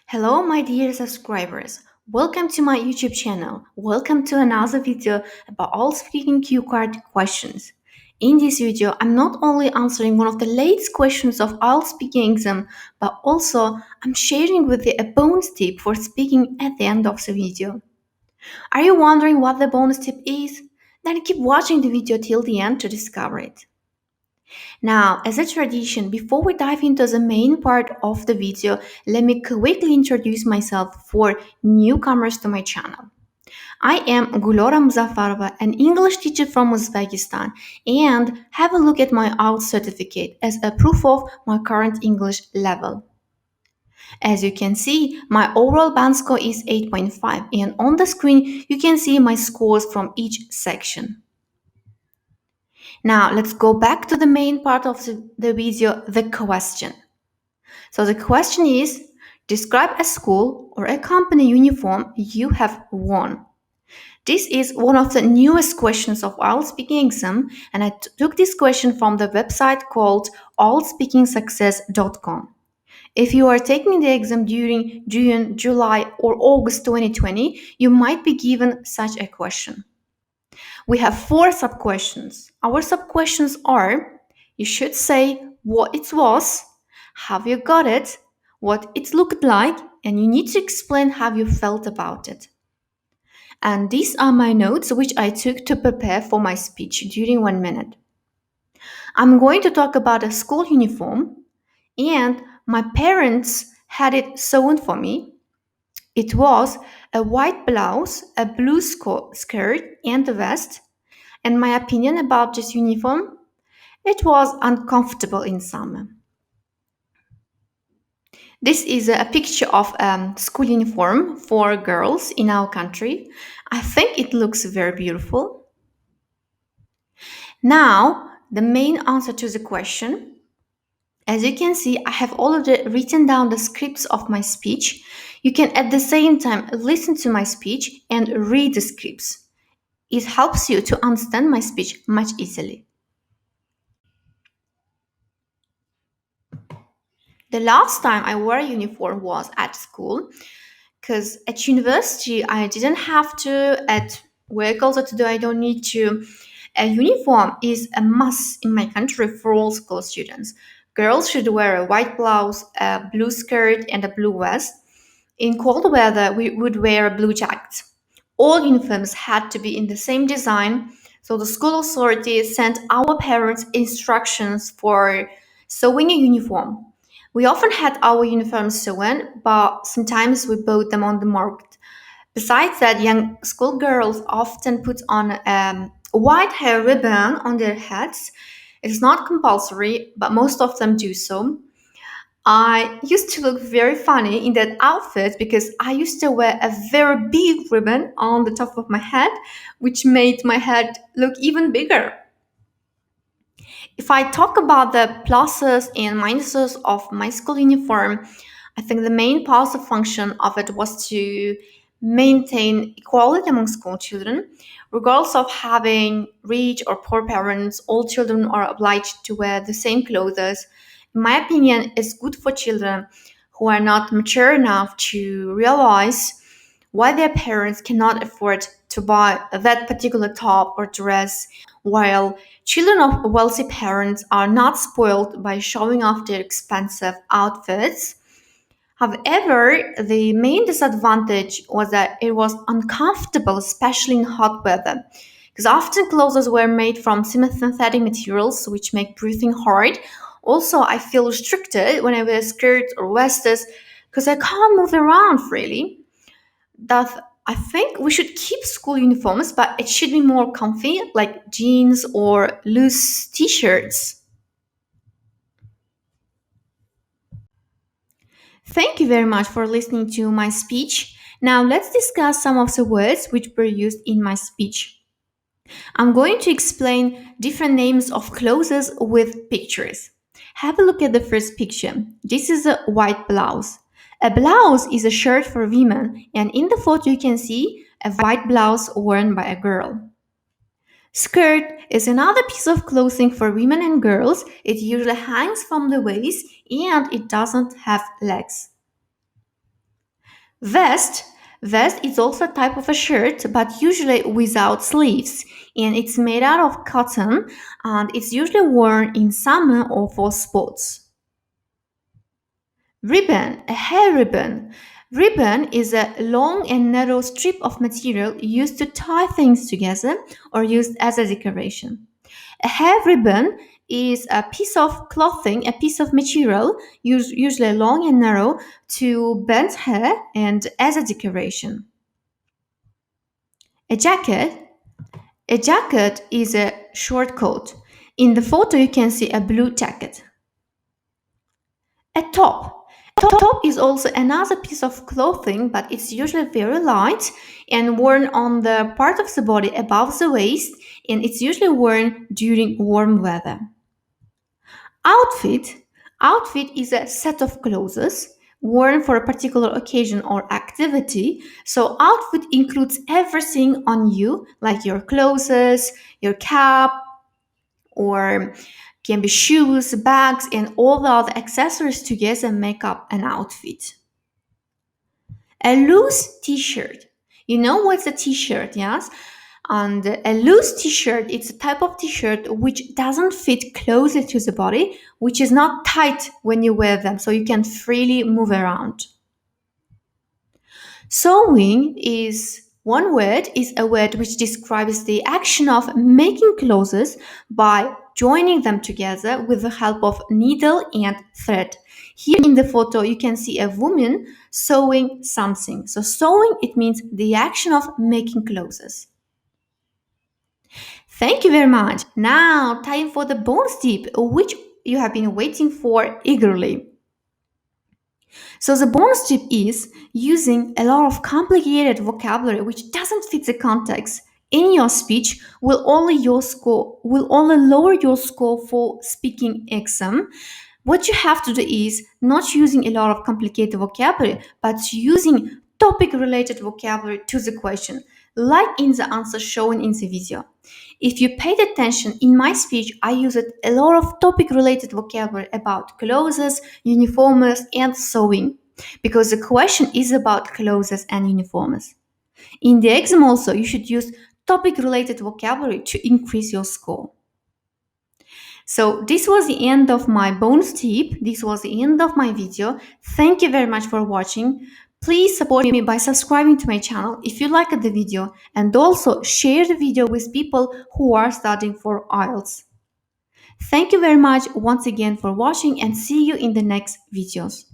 Hello, my dear subscribers. Welcome to my YouTube channel. Welcome to another video about all speaking cue card questions. In this video, I'm not only answering one of the latest questions of all speaking exam, but also I'm sharing with you a bonus tip for speaking at the end of the video. Are you wondering what the bonus tip is? Then keep watching the video till the end to discover it. Now, as a tradition, before we dive into the main part of the video, let me quickly introduce myself for newcomers to my channel. I am Gulora Muzaffarova, an English teacher from Uzbekistan, and have a look at my IELTS certificate as a proof of my current English level. As you can see, my overall band score is 8.5, and on the screen you can see my scores from each section. Now, let's go back to the main part of the video, the question. So the question is, describe a school or a company uniform you have worn. This is one of the newest questions of IELTS Speaking exam, and I took this question from the website called IELTSSpeakingSuccess.com. If you are taking the exam during June, July, or August 2020, you might be given such a question. We have four sub-questions. Our sub-questions are, you should say what it was, have you got it, what it looked like, and you need to explain how you felt about it. And these are my notes which I took to prepare for my speech during 1 minute. I'm going to talk about a school uniform, and my parents had it sewn for me. It was a white blouse, a blue skirt, and a vest. And my opinion about this uniform, it was uncomfortable in summer. This is a picture of school uniform for girls in our country. I think it looks very beautiful. Now, the main answer to the question. As you can see, I have already written down the scripts of my speech. You can at the same time listen to my speech and read the scripts. It helps you to understand my speech much easily. The last time I wore a uniform was at school, because at university I didn't have to, at work also today I don't need to. A uniform is a must in my country for all school students. Girls should wear a white blouse, a blue skirt, and a blue vest. In cold weather, we would wear a blue jacket. All uniforms had to be in the same design, so the school authority sent our parents instructions for sewing a uniform. We often had our uniforms sewn, but sometimes we bought them on the market. Besides that, young schoolgirls often put on a white hair ribbon on their heads. It's not compulsory, but most of them do so. I used to look very funny in that outfit because I used to wear a very big ribbon on the top of my head, which made my head look even bigger. If I talk about the pluses and minuses of my school uniform, I think the main positive function of it was to maintain equality among school children. Regardless of having rich or poor parents, all children are obliged to wear the same clothes. In my opinion, it's good for children who are not mature enough to realize why their parents cannot afford to buy that particular top or dress, while children of wealthy parents are not spoiled by showing off their expensive outfits. However, the main disadvantage was that it was uncomfortable, especially in hot weather, because often clothes were made from semi-synthetic materials, which make breathing hard. Also, I feel restricted when I wear skirts or vests because I can't move around freely. That I think we should keep school uniforms, but it should be more comfy, like jeans or loose t-shirts. Thank you very much for listening to my speech. Now let's discuss some of the words which were used in my speech. I'm going to explain different names of clothes with pictures. Have a look at the first picture. This is a white blouse. A blouse is a shirt for women, and in the photo you can see a white blouse worn by a girl. Skirt is another piece of clothing for women and girls. It usually hangs from the waist and it doesn't have legs. Vest. Vest is also a type of a shirt, but usually without sleeves. And it's made out of cotton and it's usually worn in summer or for sports. Ribbon, a hair ribbon. Ribbon is a long and narrow strip of material used to tie things together or used as a decoration. A hair ribbon is a piece of clothing, a piece of material, usually long and narrow, to bend hair and as a decoration. A jacket. A jacket is a short coat. In the photo, you can see a blue jacket. A top. A top is also another piece of clothing, but it's usually very light and worn on the part of the body above the waist, and it's usually worn during warm weather. Outfit. Outfit is a set of clothes worn for a particular occasion or activity. So outfit includes everything on you, like your clothes, your cap, or can be shoes, bags, and all the other accessories together make up an outfit. A loose t-shirt. You know what's a t-shirt, yes? And a loose t-shirt, it's a type of t-shirt which doesn't fit closely to the body, which is not tight when you wear them, so you can freely move around. Sewing is one word, is a word which describes the action of making clothes by joining them together with the help of needle and thread. Here in the photo, you can see a woman sewing something. So sewing, it means the action of making clothes. Thank you very much. Now, time for the bonus tip, which you have been waiting for eagerly. So the bonus tip is using a lot of complicated vocabulary which doesn't fit the context in your speech will only lower your score for speaking exam. What you have to do is not using a lot of complicated vocabulary, but using topic related vocabulary to the question, like in the answer shown in the video. If you paid attention in my speech, I used a lot of topic related vocabulary about clothes, uniforms, and sewing because the question is about clothes and uniforms. In the exam also, you should use topic related vocabulary to increase your score. So this was the end of my bonus tip. This was the end of my video. Thank you very much for watching. Please support me by subscribing to my channel if you liked the video, and also share the video with people who are studying for IELTS. Thank you very much once again for watching, and see you in the next videos.